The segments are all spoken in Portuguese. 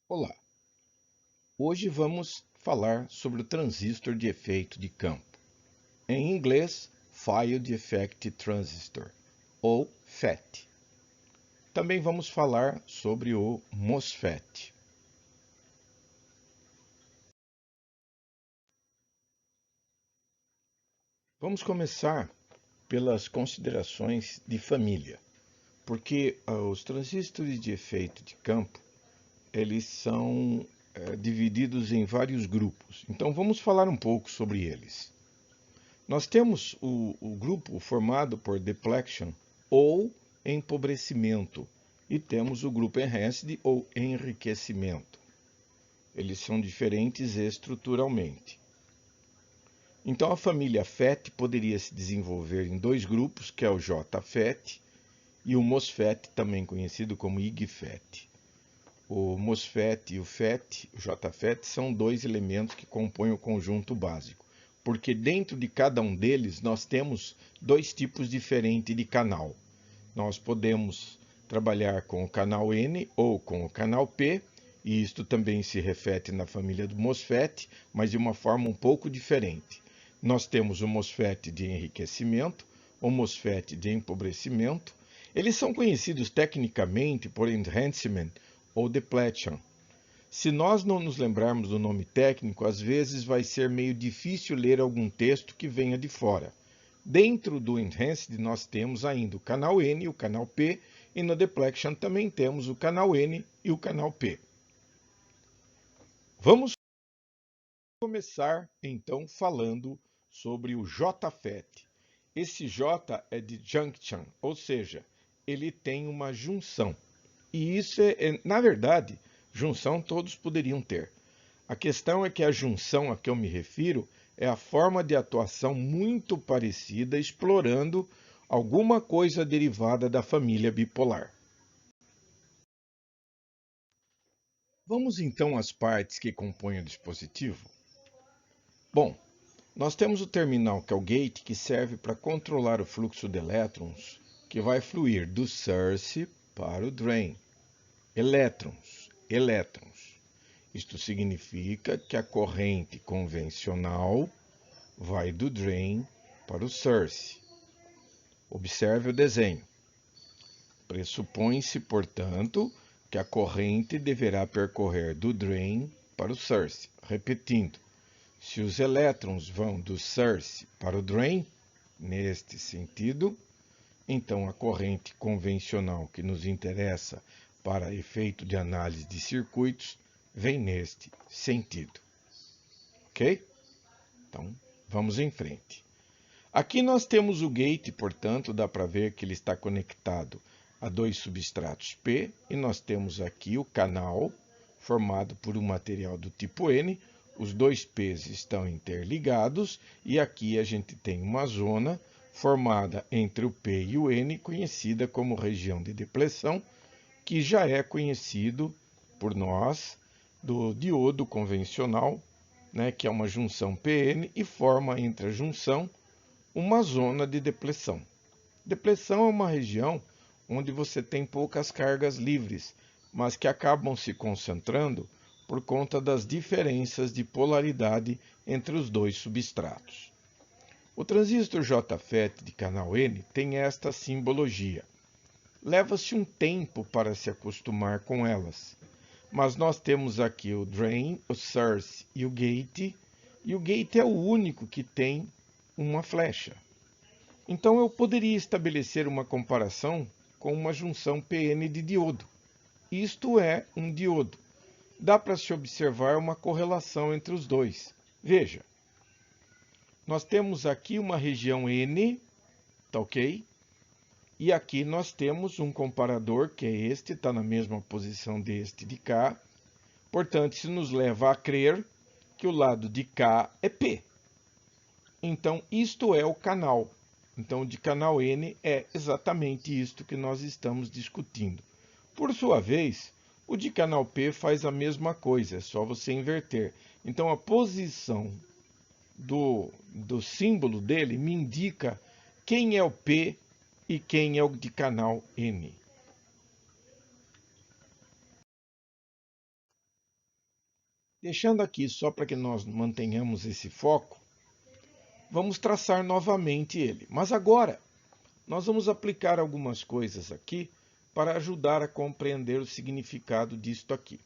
Olá, hoje vamos falar sobre o transistor de efeito de campo, em inglês Field Effect Transistor, ou FET. Também vamos falar sobre o MOSFET. Vamos começar pelas considerações de família, porque os transistores de efeito de campo, eles são divididos em vários grupos. Então vamos falar um pouco sobre eles. Nós temos o grupo formado por depletion ou empobrecimento e temos o grupo enhanced ou enriquecimento. Eles são diferentes estruturalmente. Então a família FET poderia se desenvolver em dois grupos, que é o JFET e o MOSFET, também conhecido como IGFET. O MOSFET e o FET, o JFET, são dois elementos que compõem o conjunto básico, porque dentro de cada um deles nós temos dois tipos diferentes de canal. Nós podemos trabalhar com o canal N ou com o canal P, e isto também se reflete na família do MOSFET, mas de uma forma um pouco diferente. Nós temos o MOSFET de enriquecimento, o MOSFET de empobrecimento. Eles são conhecidos tecnicamente por enhancement ou depletion. Se nós não nos lembrarmos do nome técnico, às vezes vai ser meio difícil ler algum texto que venha de fora. Dentro do Enhanced nós temos ainda o canal N e o canal P, e no Depletion também temos o canal N e o canal P. Vamos começar então falando sobre o JFET. Esse J é de junction, ou seja, ele tem uma junção. E isso na verdade, junção todos poderiam ter. A questão é que a junção a que eu me refiro é a forma de atuação muito parecida, explorando alguma coisa derivada da família bipolar. Vamos então às partes que compõem o dispositivo? Bom, nós temos o terminal, que é o gate, que serve para controlar o fluxo de elétrons, que vai fluir do source para o drain. Elétrons. Isto significa que a corrente convencional vai do drain para o source. Observe o desenho. Pressupõe-se, portanto, que a corrente deverá percorrer do drain para o source. Repetindo, se os elétrons vão do source para o drain, neste sentido, então a corrente convencional que nos interessa para efeito de análise de circuitos vem neste sentido. Ok? Então, vamos em frente. Aqui nós temos o gate, portanto, dá para ver que ele está conectado a dois substratos P, e nós temos aqui o canal formado por um material do tipo N. Os dois P's estão interligados e aqui a gente tem uma zona formada entre o P e o N, conhecida como região de depleção, que já é conhecido por nós do diodo convencional, né, que é uma junção PN e forma entre a junção uma zona de depleção. Depleção é uma região onde você tem poucas cargas livres, mas que acabam se concentrando por conta das diferenças de polaridade entre os dois substratos. O transistor JFET de canal N tem esta simbologia. Leva-se um tempo para se acostumar com elas, mas nós temos aqui o drain, o source e o gate é o único que tem uma flecha. Então eu poderia estabelecer uma comparação com uma junção PN de diodo. Isto é um diodo. Dá para se observar uma correlação entre os dois. Veja, nós temos aqui uma região N, tá ok? E aqui nós temos um comparador, que é este, está na mesma posição deste de cá. Portanto, isso nos leva a crer que o lado de cá é P. Então, isto é o canal. Então, o de canal N é exatamente isto que nós estamos discutindo. Por sua vez, o de canal P faz a mesma coisa, é só você inverter. Então, a posição do símbolo dele me indica quem é o P e quem é o de canal N. Deixando aqui só para que nós mantenhamos esse foco, vamos traçar novamente ele. Mas agora, nós vamos aplicar algumas coisas aqui para ajudar a compreender o significado disto aqui.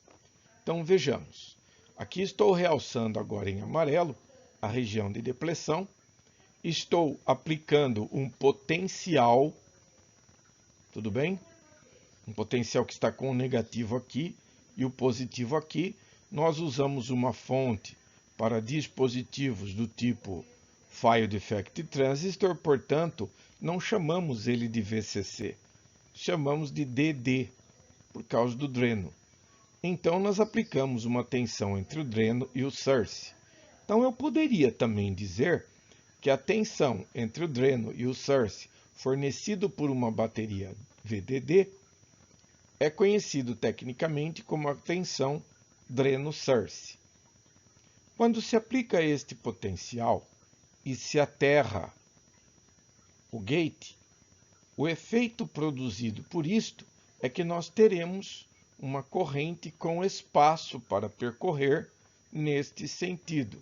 Então vejamos. Aqui estou realçando agora em amarelo a região de depressão. Estou aplicando um potencial, tudo bem? Um potencial que está com o negativo aqui e o positivo aqui. Nós usamos uma fonte para dispositivos do tipo Field Effect Transistor, portanto, não chamamos ele de VCC, chamamos de DD, por causa do dreno. Então, nós aplicamos uma tensão entre o dreno e o source. Então, eu poderia também dizer que a tensão entre o dreno e o source, fornecido por uma bateria VDD, é conhecido tecnicamente como a tensão dreno-source. Quando se aplica este potencial e se aterra o gate, o efeito produzido por isto é que nós teremos uma corrente com espaço para percorrer neste sentido.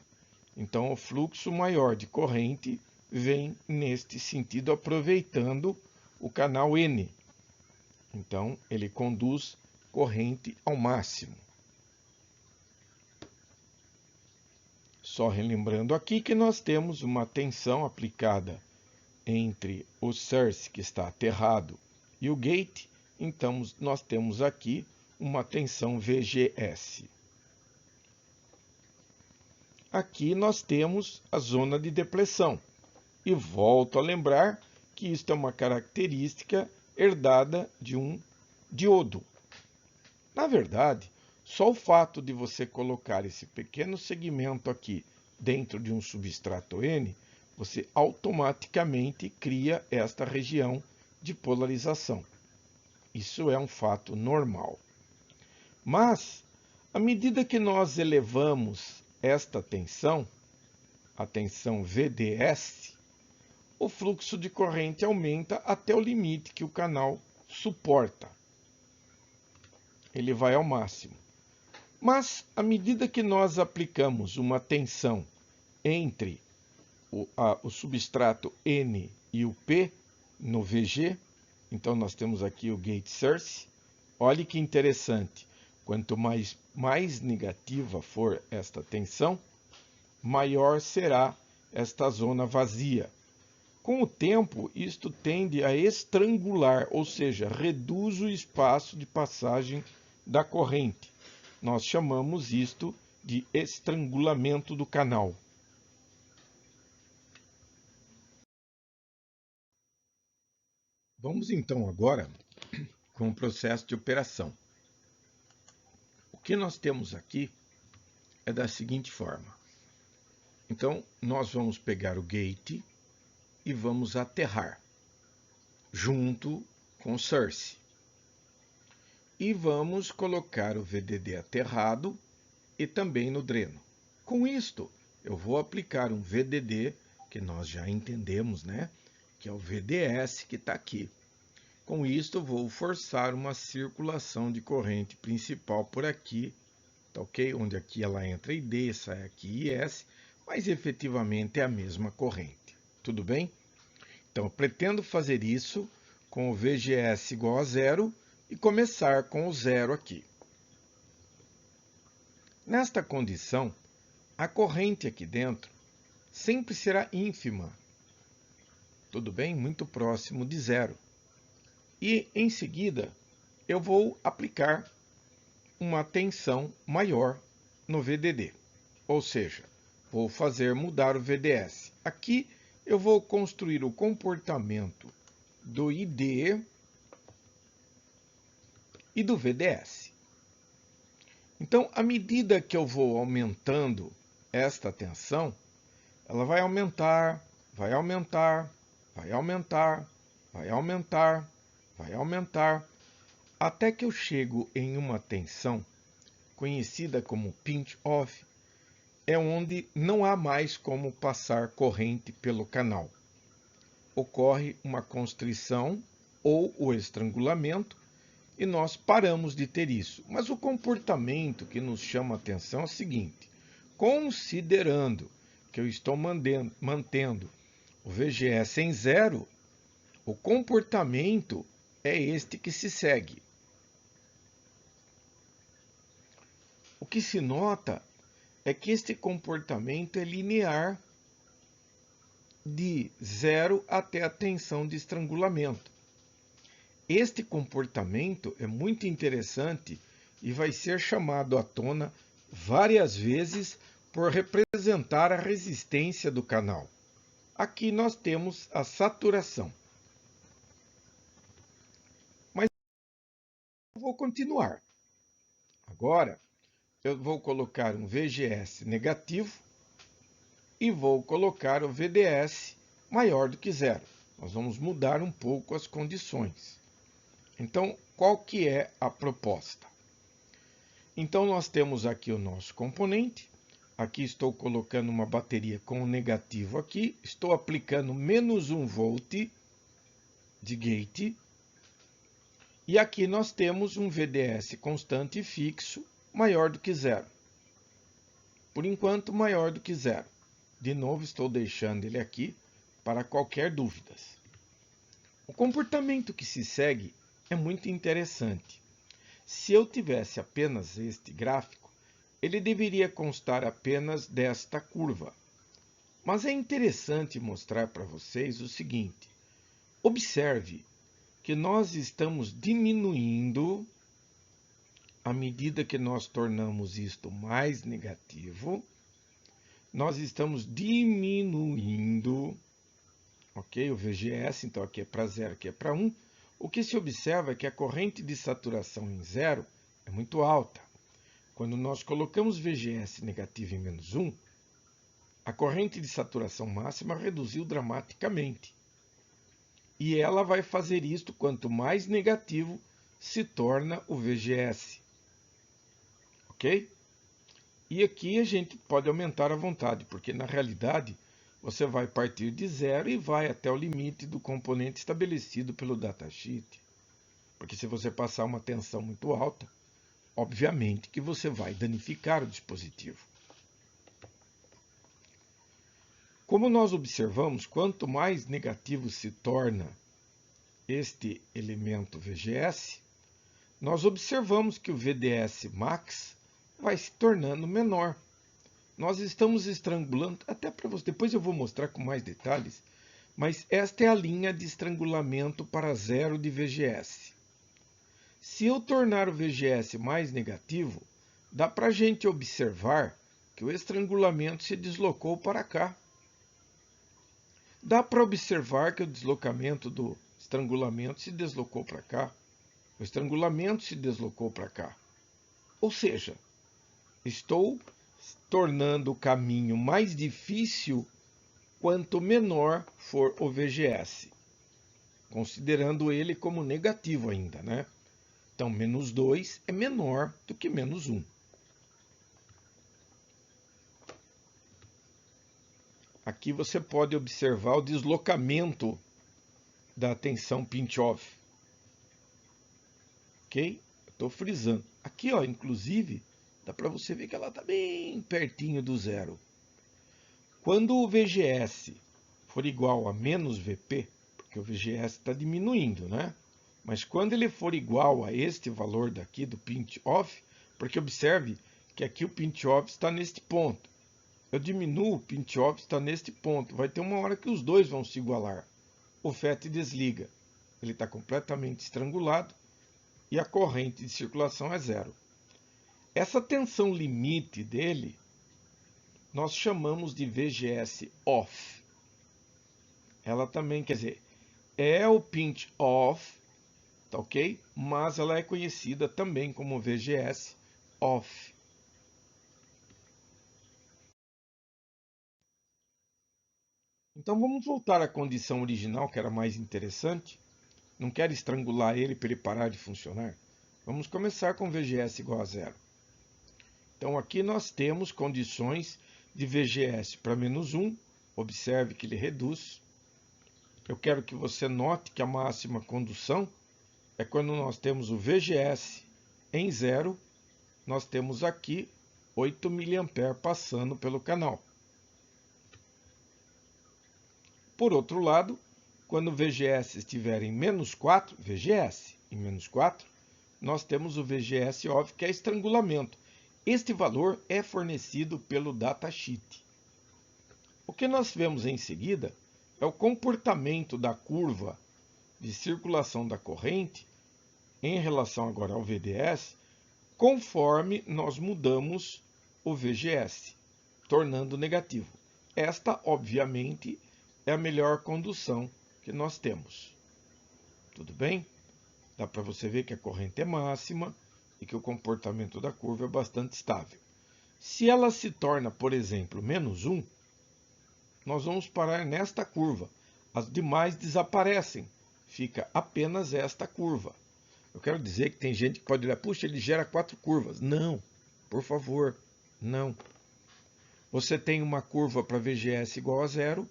Então, o fluxo maior de corrente vem neste sentido, aproveitando o canal N. Então, ele conduz corrente ao máximo. Só relembrando aqui que nós temos uma tensão aplicada entre o source que está aterrado e o gate, então nós temos aqui uma tensão VGS. Aqui nós temos a zona de depressão. E volto a lembrar que isto é uma característica herdada de um diodo. Na verdade, só o fato de você colocar esse pequeno segmento aqui dentro de um substrato N, você automaticamente cria esta região de polarização. Isso é um fato normal. Mas, à medida que nós elevamos esta tensão, a tensão VDS, o fluxo de corrente aumenta até o limite que o canal suporta. Ele vai ao máximo. Mas, à medida que nós aplicamos uma tensão entre o substrato N e o P no VG, então nós temos aqui o gate source. Olhe que interessante, quanto mais negativa for esta tensão, maior será esta zona vazia. Com o tempo, isto tende a estrangular, ou seja, reduz o espaço de passagem da corrente. Nós chamamos isto de estrangulamento do canal. Vamos então agora com o processo de operação. O que nós temos aqui é da seguinte forma. Então, nós vamos pegar o gate e vamos aterrar junto com o source. E vamos colocar o VDD aterrado e também no dreno. Com isto, eu vou aplicar um VDD, que nós já entendemos, né? Que é o VDS que está aqui. Com isto, eu vou forçar uma circulação de corrente principal por aqui, tá ok? Onde aqui ela entra ID, sai aqui IS, mas efetivamente é a mesma corrente. Tudo bem? Então, eu pretendo fazer isso com o VGS igual a zero e começar com o zero aqui. Nesta condição, a corrente aqui dentro sempre será ínfima. Tudo bem? Muito próximo de zero. E, em seguida, eu vou aplicar uma tensão maior no VDD. Ou seja, vou fazer mudar o VDS. Aqui eu vou construir o comportamento do ID e do VDS. Então, à medida que eu vou aumentando esta tensão, ela vai aumentar, vai aumentar, vai aumentar, vai aumentar, vai aumentar, até que eu chego em uma tensão conhecida como pinch off, é onde não há mais como passar corrente pelo canal. Ocorre uma constrição ou o estrangulamento, e nós paramos de ter isso. Mas o comportamento que nos chama a atenção é o seguinte: considerando que eu estou mantendo o VGS em zero, o comportamento é este que se segue. O que se nota é que este comportamento é linear de zero até a tensão de estrangulamento. Este comportamento é muito interessante e vai ser chamado à tona várias vezes por representar a resistência do canal. Aqui nós temos a saturação. Mas eu vou continuar. Agora, eu vou colocar um VGS negativo e vou colocar o VDS maior do que zero. Nós vamos mudar um pouco as condições. Então, qual que é a proposta? Então, nós temos aqui o nosso componente. Aqui estou colocando uma bateria com o negativo aqui. Estou aplicando menos 1 volt de gate. E aqui nós temos um VDS constante e fixo maior do que zero. Por enquanto, maior do que zero. De novo, estou deixando ele aqui para qualquer dúvida. O comportamento que se segue é muito interessante. Se eu tivesse apenas este gráfico, ele deveria constar apenas desta curva. Mas é interessante mostrar para vocês o seguinte: observe que nós estamos diminuindo à medida que nós tornamos isto mais negativo. Nós estamos diminuindo, ok? O VGS, então aqui é para 0, aqui é para 1. O que se observa é que a corrente de saturação em 0 é muito alta. Quando nós colocamos VGS negativo em menos 1, a corrente de saturação máxima reduziu dramaticamente. E ela vai fazer isto quanto mais negativo se torna o VGS. Ok? E aqui a gente pode aumentar à vontade, porque na realidade você vai partir de zero e vai até o limite do componente estabelecido pelo datasheet. Porque se você passar uma tensão muito alta, obviamente que você vai danificar o dispositivo. Como nós observamos, quanto mais negativo se torna este elemento VGS, nós observamos que o VDS max vai se tornando menor. Nós estamos estrangulando, até para você, depois eu vou mostrar com mais detalhes, mas esta é a linha de estrangulamento para zero de VGS. Se eu tornar o VGS mais negativo, dá para a gente observar que o estrangulamento se deslocou para cá. Dá para observar que o deslocamento do estrangulamento se deslocou para cá. O estrangulamento se deslocou para cá. Ou seja, estou tornando o caminho mais difícil quanto menor for o VGS, considerando ele como negativo ainda, né? Então, menos 2 é menor do que menos 1. Aqui você pode observar o deslocamento da tensão pinch-off. Ok? Estou frisando. Aqui, ó, inclusive, dá para você ver que ela está bem pertinho do zero. Quando o VGS for igual a menos VP, porque o VGS está diminuindo, né? Mas quando ele for igual a este valor daqui do pinch-off, porque observe que aqui o pinch-off está neste ponto. Eu diminuo, o pinch-off está neste ponto. Vai ter uma hora que os dois vão se igualar. O FET desliga. Ele está completamente estrangulado e a corrente de circulação é zero. Essa tensão limite dele, nós chamamos de VGS off. Ela também, quer dizer, é o pinch off, tá ok? Mas ela é conhecida também como VGS off. Então vamos voltar à condição original, que era mais interessante. Não quero estrangular ele para ele parar de funcionar. Vamos começar com VGS igual a zero. Então aqui nós temos condições de VGS para menos 1. Observe que ele reduz. Eu quero que você note que a máxima condução é quando nós temos o VGS em 0, nós temos aqui 8 mA passando pelo canal. Por outro lado, quando o VGS estiver em menos 4, VGS em menos 4, nós temos o VGS off, que é estrangulamento. Este valor é fornecido pelo datasheet. O que nós vemos em seguida é o comportamento da curva de circulação da corrente em relação agora ao VDS, conforme nós mudamos o VGS, tornando negativo. Esta, obviamente, é a melhor condução que nós temos. Tudo bem? Dá para você ver que a corrente é máxima e que o comportamento da curva é bastante estável. Se ela se torna, por exemplo, menos 1, nós vamos parar nesta curva. As demais desaparecem. Fica apenas esta curva. Eu quero dizer que tem gente que pode olhar, puxa, ele gera 4 curvas. Não, por favor, não. Você tem uma curva para VGS igual a 0.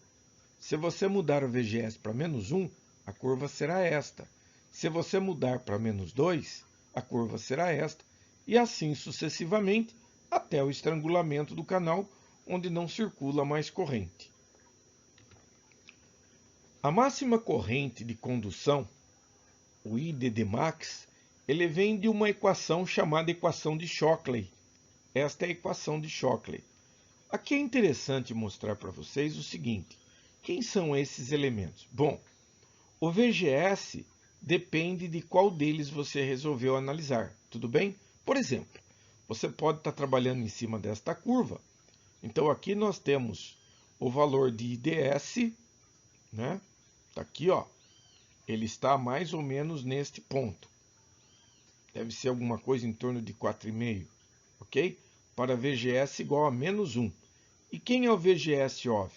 Se você mudar o VGS para menos 1, a curva será esta. Se você mudar para menos 2, a curva será esta. E assim sucessivamente, até o estrangulamento do canal, onde não circula mais corrente. A máxima corrente de condução, o IDD max, ele vem de uma equação chamada equação de Shockley. Esta é a equação de Shockley. Aqui é interessante mostrar para vocês o seguinte: quem são esses elementos? Bom, o VGS depende de qual deles você resolveu analisar, tudo bem? Por exemplo, você pode estar trabalhando em cima desta curva. Então aqui nós temos o valor de IDS, né? Está aqui, ó. Ele está mais ou menos neste ponto. Deve ser alguma coisa em torno de 4,5, ok? Para VGS igual a menos 1. E quem é o VGS off?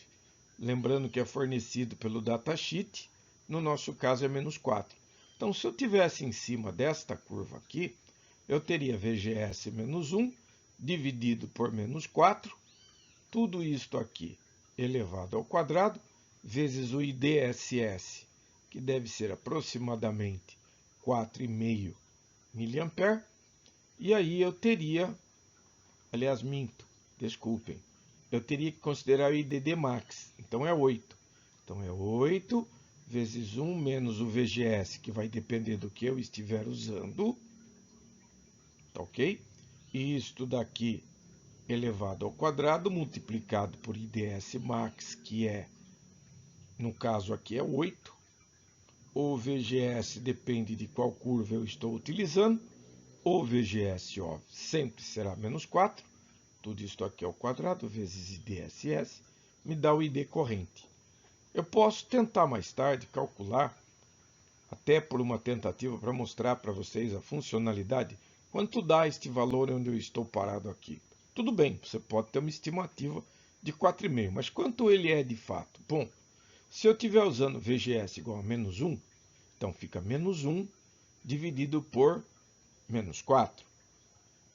Lembrando que é fornecido pelo datasheet, no nosso caso é menos 4. Então, se eu tivesse em cima desta curva aqui, eu teria VGS menos 1 dividido por menos 4, tudo isto aqui elevado ao quadrado, vezes o IDSS, que deve ser aproximadamente 4,5 mA, e aí eu teria, aliás, minto, desculpem, eu teria que considerar o IDD max, então é 8. Então é 8 vezes 1 menos o VGS, que vai depender do que eu estiver usando, tá ok? E isto daqui elevado ao quadrado, multiplicado por IDS max, que é, no caso aqui é 8. O VGS depende de qual curva eu estou utilizando. O VGS off sempre será menos 4. Tudo isto aqui ao quadrado, vezes IDSS, me dá o ID corrente. Eu posso tentar mais tarde calcular, até por uma tentativa para mostrar para vocês a funcionalidade, quanto dá este valor onde eu estou parado aqui. Tudo bem, você pode ter uma estimativa de 4,5, mas quanto ele é de fato? Bom, se eu estiver usando VGS igual a menos 1, então fica menos 1 dividido por menos 4.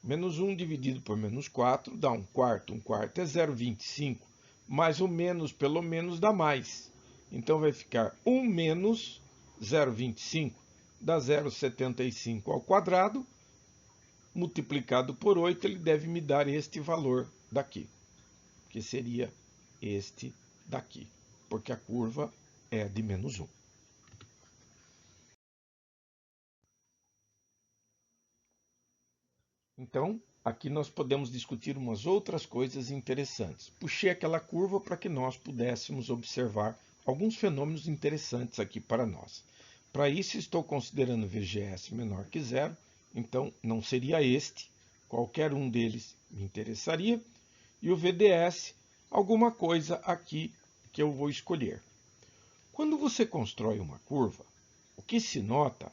Menos 1 dividido por menos 4 dá 1/4. 1/4 é 0,25. Mais o menos pelo menos dá mais. Então vai ficar 1 menos 0,25 dá 0,75 ao quadrado. Multiplicado por 8, ele deve me dar este valor daqui, que seria este daqui, porque a curva é de menos 1. Então, aqui nós podemos discutir umas outras coisas interessantes. Puxei aquela curva para que nós pudéssemos observar alguns fenômenos interessantes aqui para nós. Para isso, estou considerando VGS menor que 0, então não seria este, qualquer um deles me interessaria, e o VDS, alguma coisa aqui que eu vou escolher. Quando você constrói uma curva, o que se nota,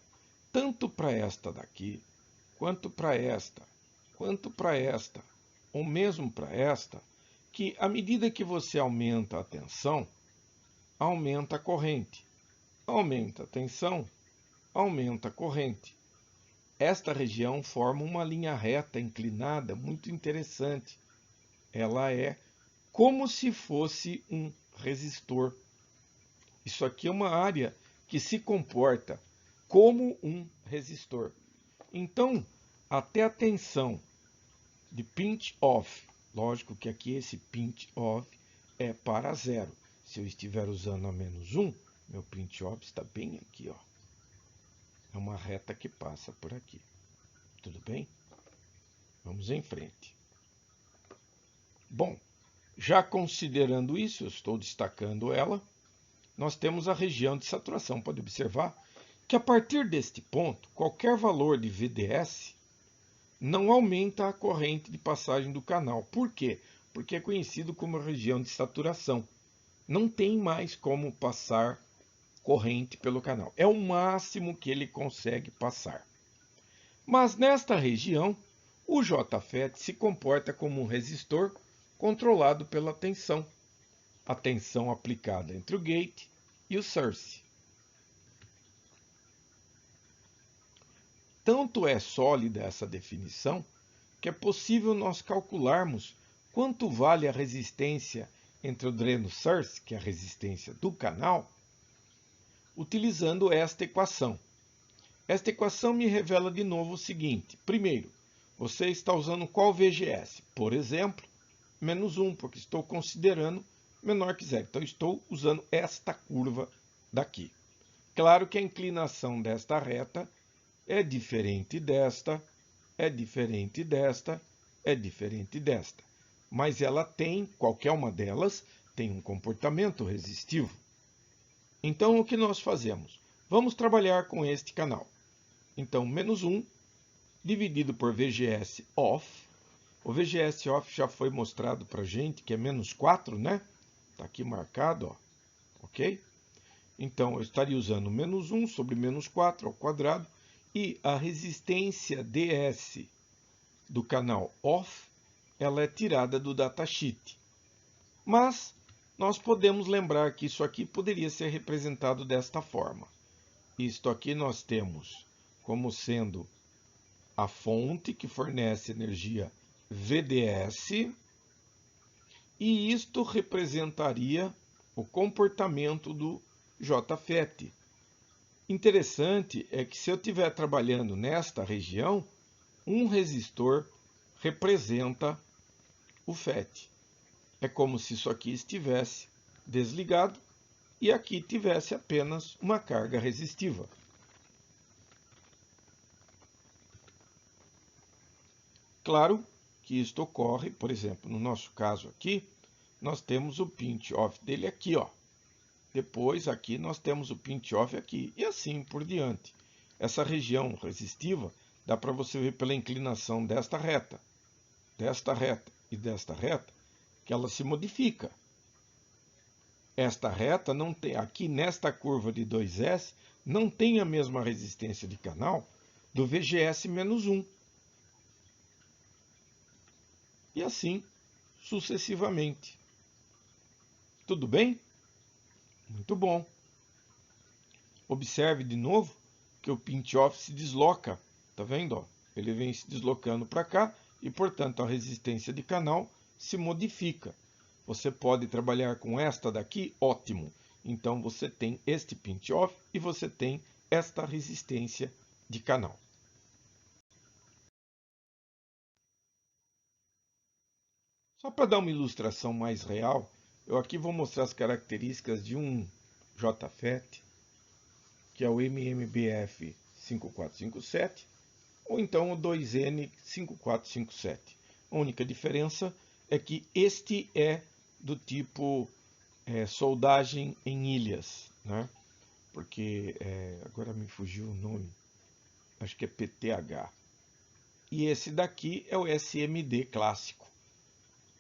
tanto para esta daqui, quanto para esta, ou mesmo para esta, que à medida que você aumenta a tensão, aumenta a corrente. Aumenta a tensão, aumenta a corrente. Esta região forma uma linha reta inclinada muito interessante. Ela é como se fosse um resistor. Isso aqui é uma área que se comporta como um resistor. Então, até a tensão de pinch off, lógico que aqui esse pinch off é para 0. Se eu estiver usando a -1, meu pinch off está bem aqui, ó. É uma reta que passa por aqui. Tudo bem? Vamos em frente. Bom, já considerando isso, eu estou destacando ela, nós temos a região de saturação. Pode observar que a partir deste ponto, qualquer valor de VDS não aumenta a corrente de passagem do canal. Por quê? Porque é conhecido como região de saturação. Não tem mais como passar corrente pelo canal. É o máximo que ele consegue passar. Mas nesta região, o JFET se comporta como um resistor controlado pela tensão. A tensão aplicada entre o gate e o source. Tanto é sólida essa definição que é possível nós calcularmos quanto vale a resistência entre o dreno source, que é a resistência do canal, utilizando esta equação. Esta equação me revela de novo o seguinte. Primeiro, você está usando qual VGS? Por exemplo, -1, porque estou considerando menor que 0. Então, estou usando esta curva daqui. Claro que a inclinação desta reta é diferente desta, é diferente desta, é diferente desta. Mas ela tem, qualquer uma delas, tem um comportamento resistivo. Então, o que nós fazemos? Vamos trabalhar com este canal. Então, -1 dividido por VGS off. O VGS off já foi mostrado para a gente, que é -4, né? Está aqui marcado, ó. Ok? Então, eu estaria usando -1 sobre -4 ao quadrado. E a resistência DS do canal off, ela é tirada do datasheet. Mas nós podemos lembrar que isso aqui poderia ser representado desta forma. Isto aqui nós temos como sendo a fonte que fornece energia VDS, e isto representaria o comportamento do JFET. Interessante é que se eu estiver trabalhando nesta região, um resistor representa o FET. É como se isso aqui estivesse desligado e aqui tivesse apenas uma carga resistiva. Claro que isto ocorre, por exemplo, no nosso caso aqui, nós temos o pinch off dele aqui, ó. Depois aqui nós temos o pinch off aqui, e assim por diante. Essa região resistiva dá para você ver pela inclinação desta reta e desta reta, que ela se modifica. Esta reta não tem, aqui nesta curva de 2S, não tem a mesma resistência de canal do VGS-1. E assim sucessivamente. Tudo bem? Muito bom. Observe de novo que o pinch off se desloca. Tá vendo? Ó? Ele vem se deslocando para cá e, portanto, a resistência de canal se modifica. Você pode trabalhar com esta daqui, ótimo. Então, você tem este pinch off e você tem esta resistência de canal. Só para dar uma ilustração mais real, eu aqui vou mostrar as características de um JFET, que é o MMBF 5457, ou então o 2N 5457. A única diferença é que este é do tipo soldagem em ilhas, né? Porque agora me fugiu o nome, acho que é PTH. E esse daqui é o SMD clássico,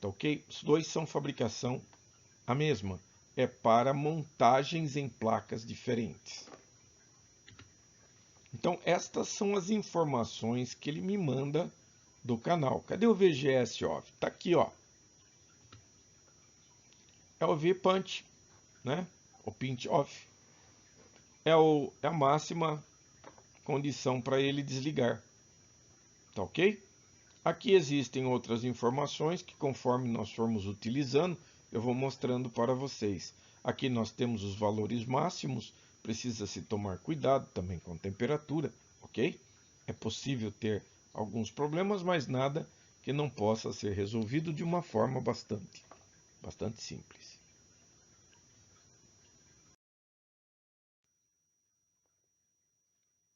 tá ok? Os dois são fabricação a mesma, é para montagens em placas diferentes. Então, estas são as informações que ele me manda do canal. Cadê o VGS off? Está aqui, ó. É o V-punch, né? O pinch off. É a máxima condição para ele desligar. Tá ok? Aqui existem outras informações que, conforme nós formos utilizando, eu vou mostrando para vocês. Aqui nós temos os valores máximos. Precisa se tomar cuidado também com temperatura, ok? É possível ter alguns problemas, mas nada que não possa ser resolvido de uma forma bastante simples.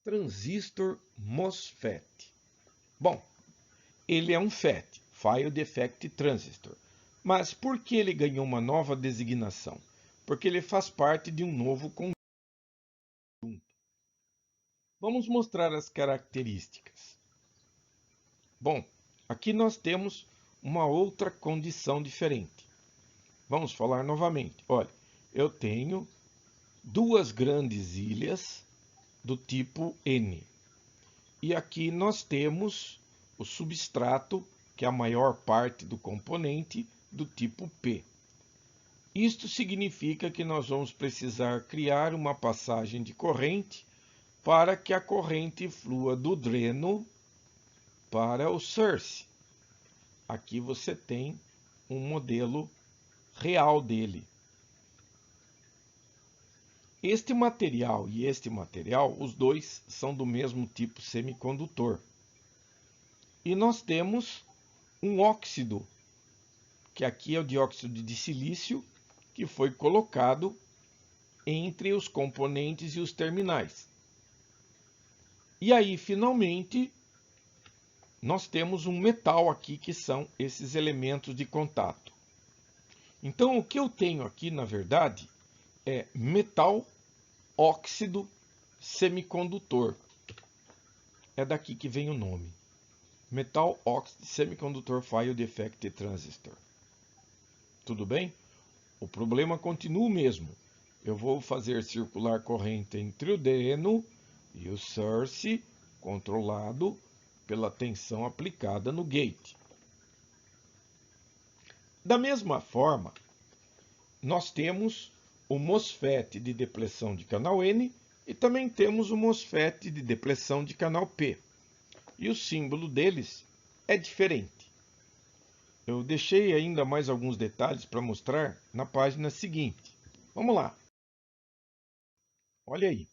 Transistor MOSFET. Bom, ele é um FET, Field Effect Transistor. Mas por que ele ganhou uma nova designação? Porque ele faz parte de um novo conjunto. Vamos mostrar as características. Bom, aqui nós temos uma outra condição diferente. Vamos falar novamente. Olha, eu tenho duas grandes ilhas do tipo N. E aqui nós temos o substrato, que é a maior parte do componente, do tipo P. Isto significa que nós vamos precisar criar uma passagem de corrente para que a corrente flua do dreno para o source. Aqui você tem um modelo real dele. Este material e este material, os dois são do mesmo tipo semicondutor. E nós temos um óxido, que aqui é o dióxido de silício, que foi colocado entre os componentes e os terminais. E aí, finalmente, nós temos um metal aqui, que são esses elementos de contato. Então, o que eu tenho aqui, na verdade, é metal óxido semicondutor. É daqui que vem o nome. Metal Oxide Semiconductor Field Effect Transistor. Tudo bem? O problema continua o mesmo. Eu vou fazer circular corrente entre o dreno e o source, controlado pela tensão aplicada no gate. Da mesma forma, nós temos o MOSFET de depressão de canal N e também temos o MOSFET de depressão de canal P. E o símbolo deles é diferente. Eu deixei ainda mais alguns detalhes para mostrar na página seguinte. Vamos lá. Olha aí.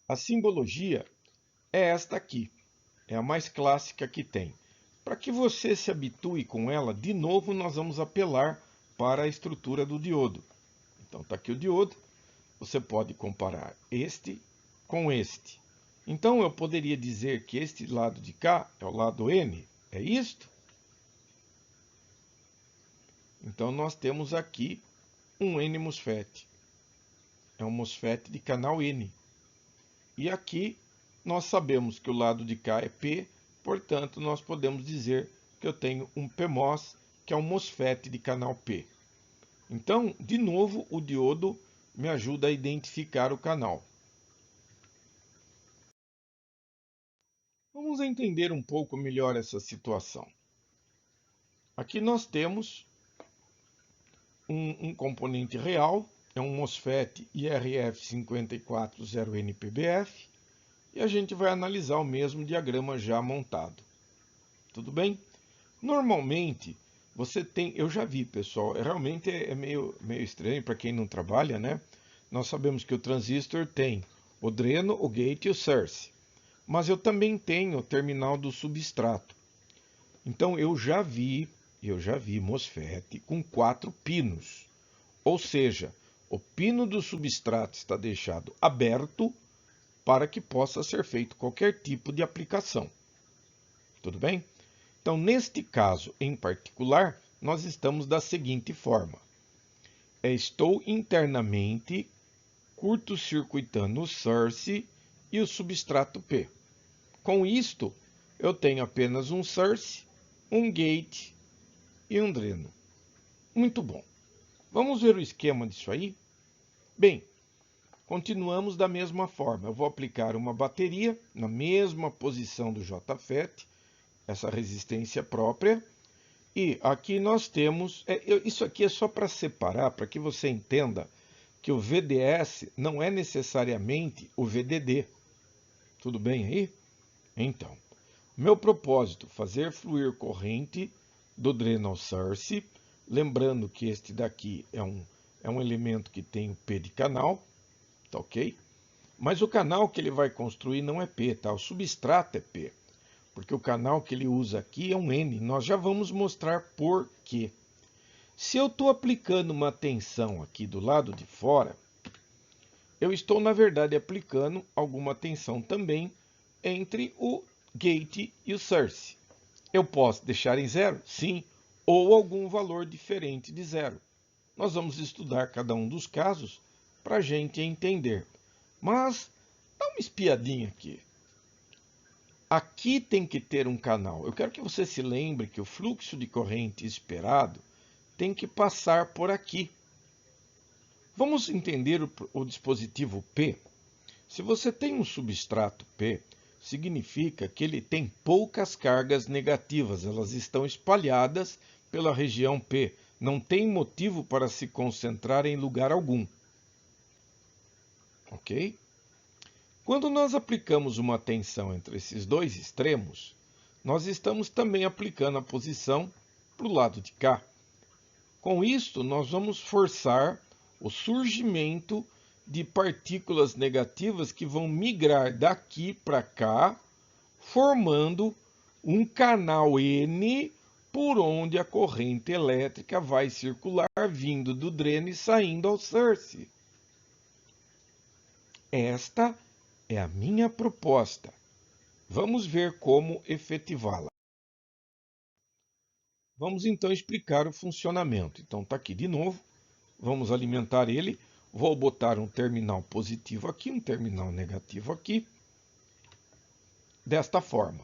A simbologia é esta aqui. É a mais clássica que tem. Para que você se habitue com ela, de novo nós vamos apelar para a estrutura do diodo. Então está aqui o diodo. Você pode comparar este com este. Então eu poderia dizer que este lado de cá é o lado N. É isto? Então nós temos aqui um N MOSFET. É um MOSFET de canal N. E aqui nós sabemos que o lado de cá é P, portanto nós podemos dizer que eu tenho um PMOS, que é um MOSFET de canal P. Então, de novo, o diodo me ajuda a identificar o canal. Vamos entender um pouco melhor essa situação. Aqui nós temos um componente real, é um MOSFET IRF540NPBF, e a gente vai analisar o mesmo diagrama já montado. Tudo bem? Normalmente, você tem... Eu já vi, pessoal, realmente é meio estranho para quem não trabalha, né? Nós sabemos que o transistor tem o dreno, o gate e o source. Mas eu também tenho o terminal do substrato. Então, eu já vi MOSFET com 4 pinos. Ou seja, o pino do substrato está deixado aberto para que possa ser feito qualquer tipo de aplicação. Tudo bem? Então, neste caso em particular, nós estamos da seguinte forma. Estou internamente curto-circuitando o source e o substrato P. Com isto, eu tenho apenas um source, um gate e um dreno. Muito bom. Vamos ver o esquema disso aí? Bem, continuamos da mesma forma. Eu vou aplicar uma bateria na mesma posição do JFET, essa resistência própria. E aqui nós temos... isso aqui é só para separar, para que você entenda que o VDS não é necessariamente o VDD. Tudo bem aí? Então, meu propósito, fazer fluir corrente do dreno ao source, lembrando que este daqui é um elemento que tem o P de canal, tá ok? Mas o canal que ele vai construir não é P, tá? O substrato é P. Porque o canal que ele usa aqui é um N. Nós já vamos mostrar por quê. Se eu estou aplicando uma tensão aqui do lado de fora, eu estou, na verdade, aplicando alguma tensão também entre o gate e o source. Eu posso deixar em zero? Sim. Ou algum valor diferente de zero. Nós vamos estudar cada um dos casos para a gente entender. Mas dá uma espiadinha aqui. Aqui tem que ter um canal. Eu quero que você se lembre que o fluxo de corrente esperado tem que passar por aqui. Vamos entender o dispositivo P? Se você tem um substrato P, significa que ele tem poucas cargas negativas. Elas estão espalhadas pela região P. Não tem motivo para se concentrar em lugar algum. Ok? Quando nós aplicamos uma tensão entre esses dois extremos, nós estamos também aplicando a posição para o lado de cá. Com isso, nós vamos forçar o surgimento de partículas negativas que vão migrar daqui para cá, formando um canal N por onde a corrente elétrica vai circular, vindo do dreno e saindo ao source. Esta é a minha proposta. Vamos ver como efetivá-la. Vamos então explicar o funcionamento. Então está aqui de novo. Vamos alimentar ele. Vou botar um terminal positivo aqui, um terminal negativo aqui. Desta forma,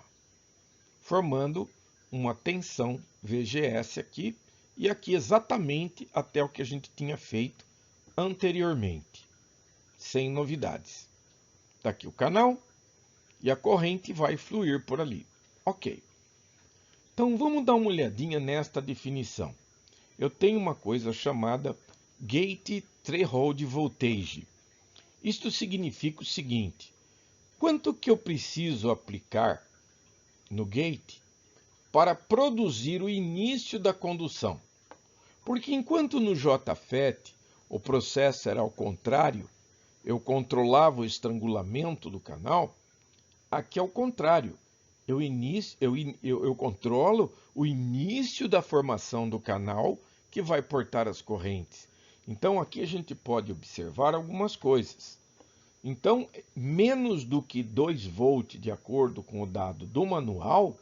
formando uma tensão VGS aqui. E aqui exatamente até o que a gente tinha feito anteriormente. Sem novidades. Está aqui o canal. E a corrente vai fluir por ali. Ok. Então vamos dar uma olhadinha nesta definição. Eu tenho uma coisa chamada Gate Threshold Voltage. Isto significa o seguinte: quanto que eu preciso aplicar no gate para produzir o início da condução? Porque enquanto no JFET o processo era ao contrário, eu controlava o estrangulamento do canal, aqui é o contrário. Eu controlo o início da formação do canal que vai portar as correntes. Então, aqui a gente pode observar algumas coisas. Então, menos do que 2 volts, de acordo com o dado do manual,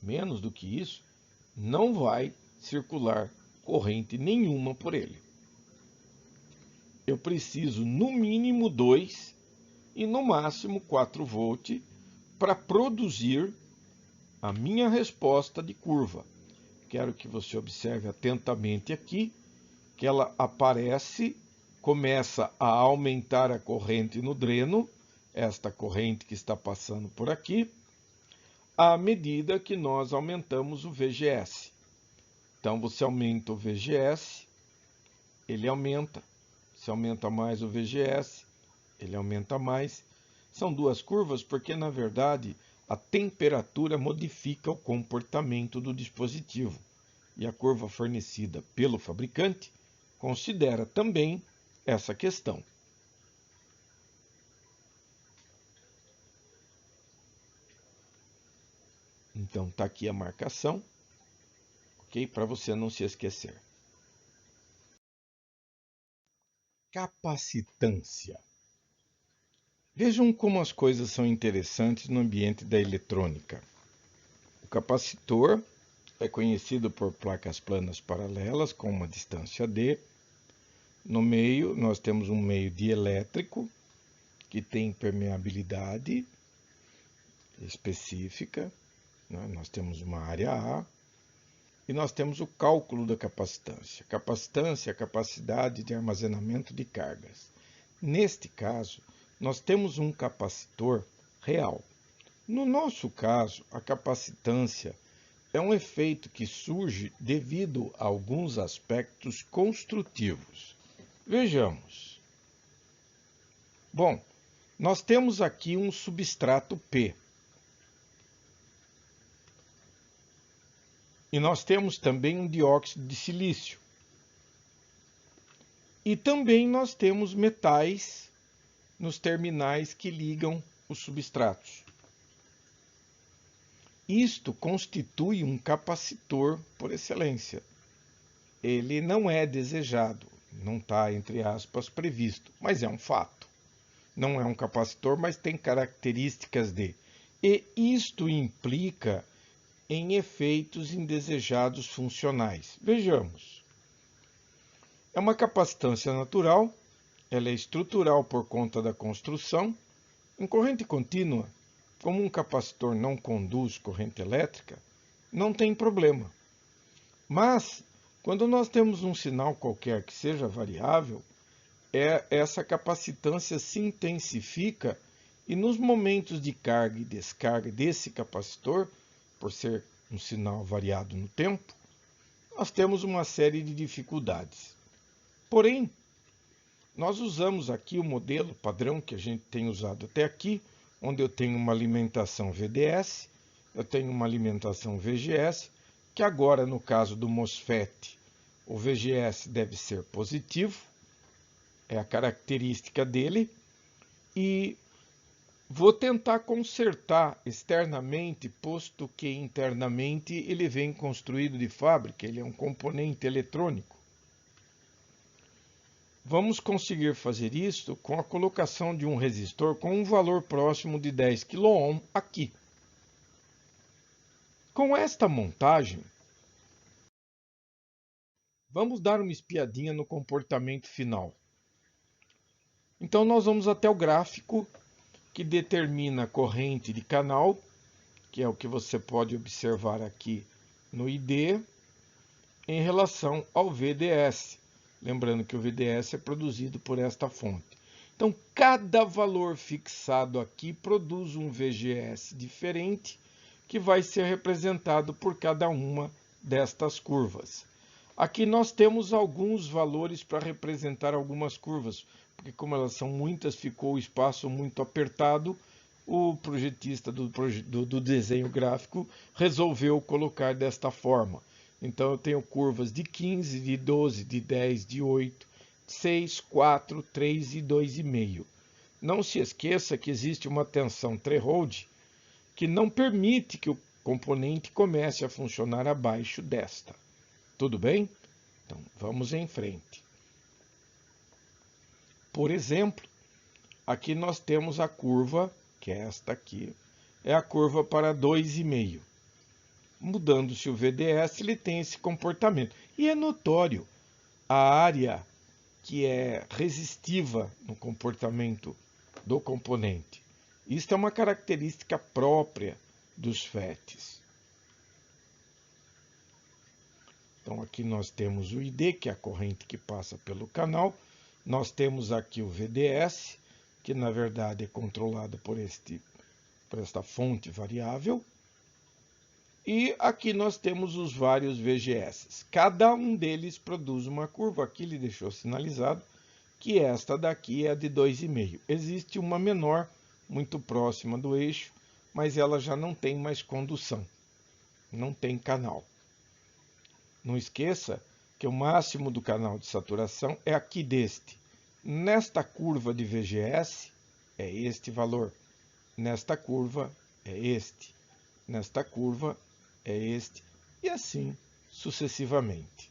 menos do que isso, não vai circular corrente nenhuma por ele. Eu preciso, no mínimo, 2 e no máximo 4 volts para produzir a minha resposta de curva. Quero que você observe atentamente aqui, que ela aparece, começa a aumentar a corrente no dreno, esta corrente que está passando por aqui, à medida que nós aumentamos o VGS. Então, você aumenta o VGS, ele aumenta. Se aumenta mais o VGS, ele aumenta mais. São duas curvas porque, na verdade, a temperatura modifica o comportamento do dispositivo. E a curva fornecida pelo fabricante considera também essa questão. Então, está aqui a marcação, ok? Para você não se esquecer. Capacitância. Vejam como as coisas são interessantes no ambiente da eletrônica. O capacitor é conhecido por placas planas paralelas com uma distância d. No meio, nós temos um meio dielétrico que tem permeabilidade específica. Nós temos uma área A e nós temos o cálculo da capacitância. Capacitância é a capacidade de armazenamento de cargas. Neste caso, nós temos um capacitor real. No nosso caso, a capacitância é um efeito que surge devido a alguns aspectos construtivos. Vejamos. Bom, nós temos aqui um substrato P. E nós temos também um dióxido de silício. E também nós temos metais nos terminais que ligam os substratos. Isto constitui um capacitor por excelência. Ele não é desejado, não está, entre aspas, previsto, mas é um fato. Não é um capacitor, mas tem características de. E isto implica em efeitos indesejados funcionais. Vejamos. É uma capacitância natural, ela é estrutural por conta da construção. Em corrente contínua, como um capacitor não conduz corrente elétrica, não tem problema. Mas, quando nós temos um sinal qualquer que seja variável, essa capacitância se intensifica e nos momentos de carga e descarga desse capacitor, por ser um sinal variado no tempo, nós temos uma série de dificuldades. Porém, nós usamos aqui o modelo padrão que a gente tem usado até aqui, onde eu tenho uma alimentação VDS, eu tenho uma alimentação VGS, que agora no caso do MOSFET, o VGS deve ser positivo, é a característica dele, e vou tentar consertar externamente, posto que internamente ele vem construído de fábrica, ele é um componente eletrônico. Vamos conseguir fazer isso com a colocação de um resistor com um valor próximo de 10 kΩ aqui. Com esta montagem, vamos dar uma espiadinha no comportamento final. Então nós vamos até o gráfico que determina a corrente de canal, que é o que você pode observar aqui no ID, em relação ao VDS. Lembrando que o VDS é produzido por esta fonte. Então, cada valor fixado aqui produz um VGS diferente, que vai ser representado por cada uma destas curvas. Aqui nós temos alguns valores para representar algumas curvas, porque como elas são muitas, ficou o espaço muito apertado, o projetista do desenho gráfico resolveu colocar desta forma. Então eu tenho curvas de 15, de 12, de 10, de 8, 6, 4, 3 e 2,5. Não se esqueça que existe uma tensão threshold que não permite que o componente comece a funcionar abaixo desta. Tudo bem? Então vamos em frente. Por exemplo, aqui nós temos a curva, que é esta aqui, é a curva para 2,5. Mudando-se o VDS, ele tem esse comportamento. E é notório a área que é resistiva no comportamento do componente. Isso é uma característica própria dos FETs. Então aqui nós temos o ID, que é a corrente que passa pelo canal. Nós temos aqui o VDS, que na verdade é controlado por esta fonte variável. E aqui nós temos os vários VGS. Cada um deles produz uma curva. Aqui ele deixou sinalizado que esta daqui é a de 2,5. Existe uma menor, muito próxima do eixo, mas ela já não tem mais condução. Não tem canal. Não esqueça que o máximo do canal de saturação é aqui deste. Nesta curva de VGS é este valor. Nesta curva é este. Nesta curva é este, e assim sucessivamente.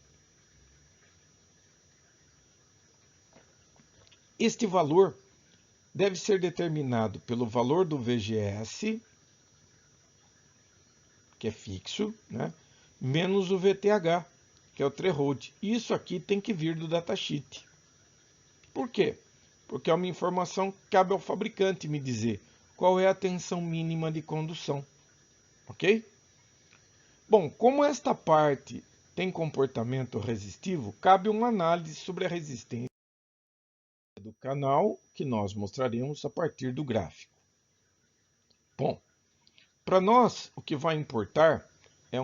Este valor deve ser determinado pelo valor do VGS, que é fixo, né, menos o VTH, que é o threshold. Isso aqui tem que vir do datasheet. Por quê? Porque é uma informação que cabe ao fabricante me dizer qual é a tensão mínima de condução. Ok? Bom, como esta parte tem comportamento resistivo, cabe uma análise sobre a resistência do canal, que nós mostraremos a partir do gráfico. Bom, para nós, o que vai importar é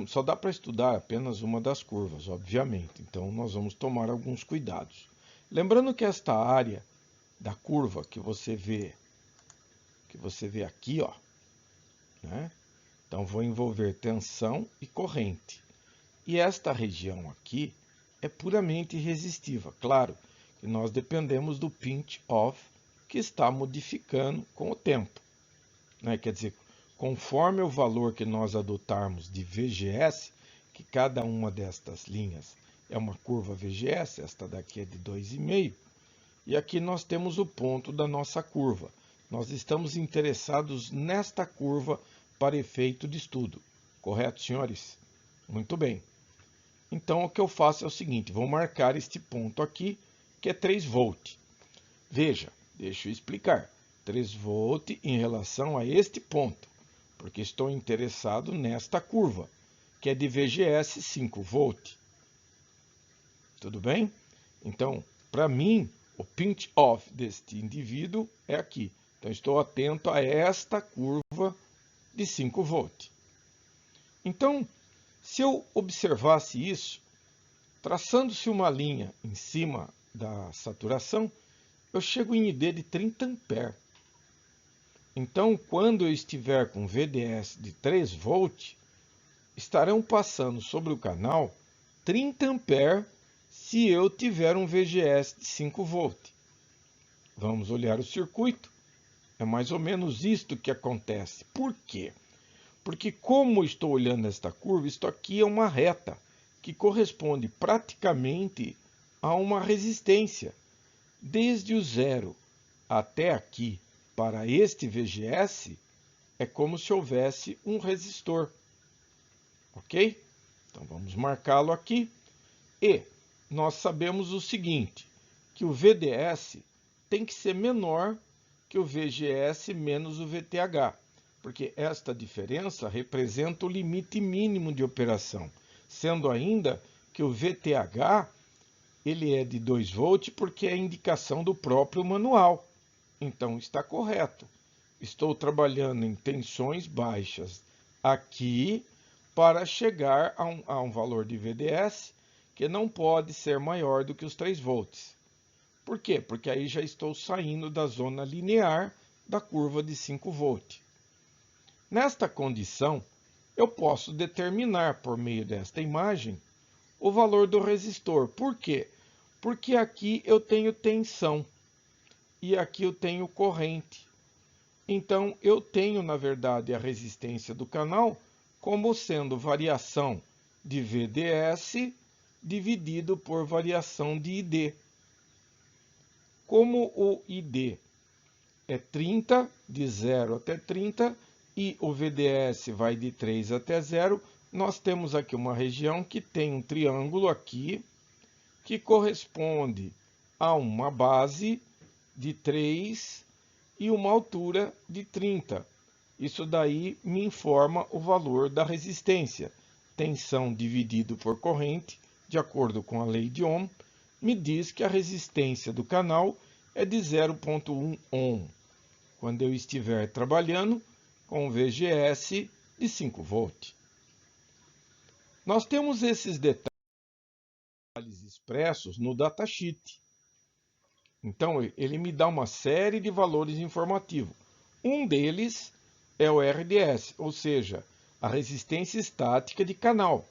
só dá para estudar apenas uma das curvas, obviamente. Então, nós vamos tomar alguns cuidados. Lembrando que esta área da curva que você vê aqui, ó, né? Então, vou envolver tensão e corrente. E esta região aqui é puramente resistiva. Claro que nós dependemos do pinch-off que está modificando com o tempo, né? Quer dizer, conforme o valor que nós adotarmos de VGS, que cada uma destas linhas é uma curva VGS, esta daqui é de 2,5, e aqui nós temos o ponto da nossa curva. Nós estamos interessados nesta curva para efeito de estudo. Correto, senhores? Muito bem. Então, o que eu faço é o seguinte, vou marcar este ponto aqui, que é 3 volt. Veja, deixa eu explicar. 3 volt em relação a este ponto, porque estou interessado nesta curva, que é de VGS 5 volt. Tudo bem? Então, para mim, o pinch off deste indivíduo é aqui. Então, estou atento a esta curva de 5 volt. Então, se eu observasse isso, traçando-se uma linha em cima da saturação, eu chego em ID de 30 A. Então, quando eu estiver com VDS de 3 volt, estarão passando sobre o canal 30 A se eu tiver um VGS de 5 volt. Vamos olhar o circuito. É mais ou menos isto que acontece. Por quê? Porque como estou olhando esta curva, isto aqui é uma reta que corresponde praticamente a uma resistência. Desde o zero até aqui, para este VGS, é como se houvesse um resistor. Ok? Então vamos marcá-lo aqui. E nós sabemos o seguinte, que o VDS tem que ser menor que o VGS menos o VTH, porque esta diferença representa o limite mínimo de operação, sendo ainda que o VTH ele é de 2 volt porque é a indicação do próprio manual. Então está correto. Estou trabalhando em tensões baixas aqui para chegar a um valor de VDS que não pode ser maior do que os 3 volts. Por quê? Porque aí já estou saindo da zona linear da curva de 5 volt. Nesta condição, eu posso determinar por meio desta imagem o valor do resistor. Por quê? Porque aqui eu tenho tensão e aqui eu tenho corrente. Então, eu tenho, na verdade, a resistência do canal como sendo variação de VDS dividido por variação de ID. Como o ID é 30, de 0 até 30, e o VDS vai de 3 até 0, nós temos aqui uma região que tem um triângulo aqui, que corresponde a uma base de 3 e uma altura de 30. Isso daí me informa o valor da resistência. Tensão dividido por corrente, de acordo com a lei de Ohm, me diz que a resistência do canal é de 0,1 ohm, quando eu estiver trabalhando com VGS de 5 volt. Nós temos esses detalhes expressos no datasheet. Então, ele me dá uma série de valores informativos. Um deles é o RDS, ou seja, a resistência estática de canal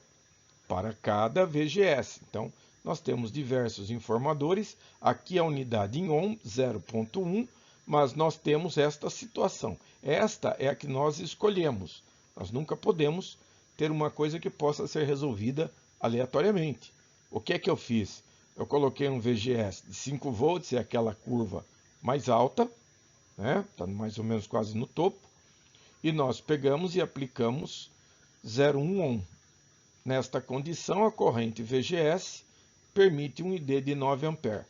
para cada VGS. Então, nós temos diversos informadores. Aqui a unidade em ohm, 0,1, mas nós temos esta situação. Esta é a que nós escolhemos. Nós nunca podemos ter uma coisa que possa ser resolvida aleatoriamente. O que é que eu fiz? Eu coloquei um VGS de 5 volts, é aquela curva mais alta, né? Está mais ou menos quase no topo. E nós pegamos e aplicamos 0,1 ohm. Nesta condição, a corrente VGS permite um ID de 9 A.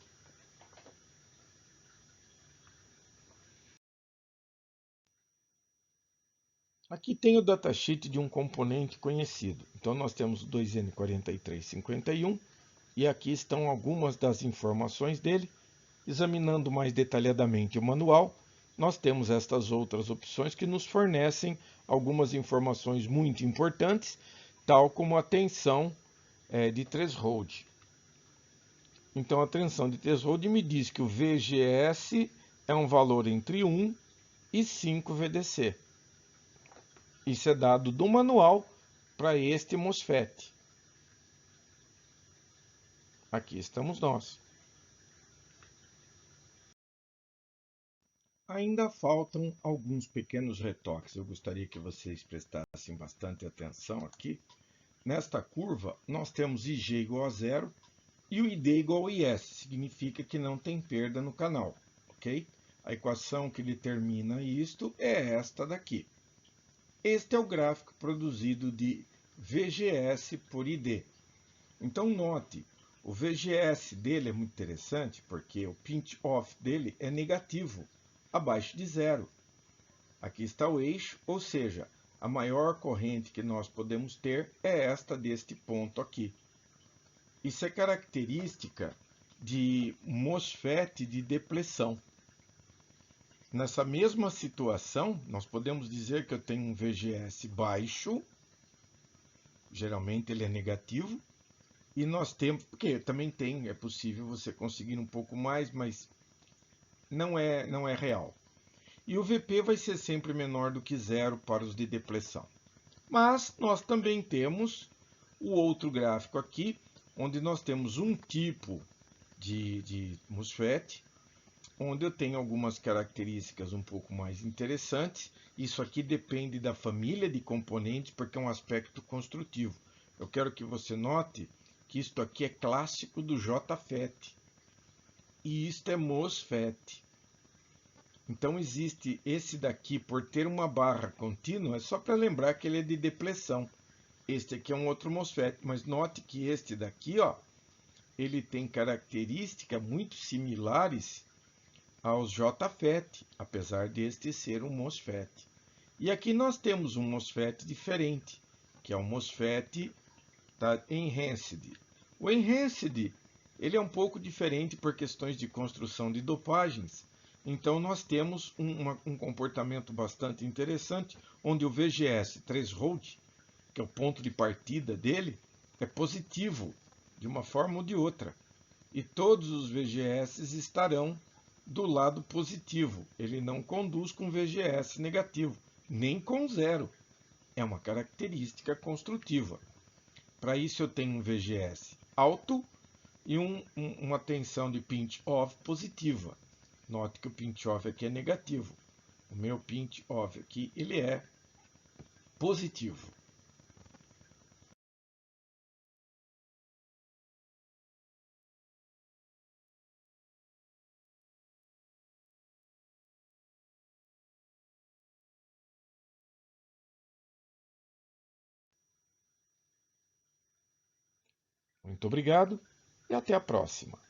Aqui tem o datasheet de um componente conhecido. Então, nós temos o 2N4351 e aqui estão algumas das informações dele. Examinando mais detalhadamente o manual, nós temos estas outras opções que nos fornecem algumas informações muito importantes, tal como a tensão de threshold. Então, a tensão de threshold me diz que o VGS é um valor entre 1 e 5 VDC. Isso é dado do manual para este MOSFET. Aqui estamos nós. ainda faltam alguns pequenos retoques. Eu gostaria que vocês prestassem bastante atenção aqui. Nesta curva, nós temos IG igual a zero e o ID igual a IS, significa que não tem perda no canal, ok? A equação que determina isto é esta daqui. Este é o gráfico produzido de VGS por ID. Então note, o VGS dele é muito interessante porque o pinch-off dele é negativo, abaixo de zero. Aqui está o eixo, ou seja, a maior corrente que nós podemos ter é esta deste ponto aqui. Isso é característica de MOSFET de depressão. Nessa mesma situação, nós podemos dizer que eu tenho um VGS baixo, geralmente ele é negativo, e nós temos, porque também é possível você conseguir um pouco mais, mas não é real. E o VP vai ser sempre menor do que zero para os de depressão. Mas nós também temos o outro gráfico aqui, onde nós temos um tipo de MOSFET, onde eu tenho algumas características um pouco mais interessantes. Isso aqui depende da família de componentes, porque é um aspecto construtivo. Eu quero que você note que isto aqui é clássico do JFET. E isto é MOSFET. Então existe esse daqui, por ter uma barra contínua, é só para lembrar que ele é de depressão. Este aqui é um outro MOSFET, mas note que este daqui, ó, ele tem características muito similares aos JFET, apesar deste ser um MOSFET. E aqui nós temos um MOSFET diferente, que é o MOSFET da Enhanced. O Enhanced ele é um pouco diferente por questões de construção de dopagens. Então nós temos um comportamento bastante interessante, onde o VGS threshold, que é o ponto de partida dele, é positivo, de uma forma ou de outra. E todos os VGS estarão do lado positivo. Ele não conduz com VGS negativo, nem com zero. É uma característica construtiva. Para isso eu tenho um VGS alto e uma tensão de pinch-off positiva. Note que o pinch-off aqui é negativo. O meu pinch-off aqui ele é positivo. Muito obrigado e até a próxima.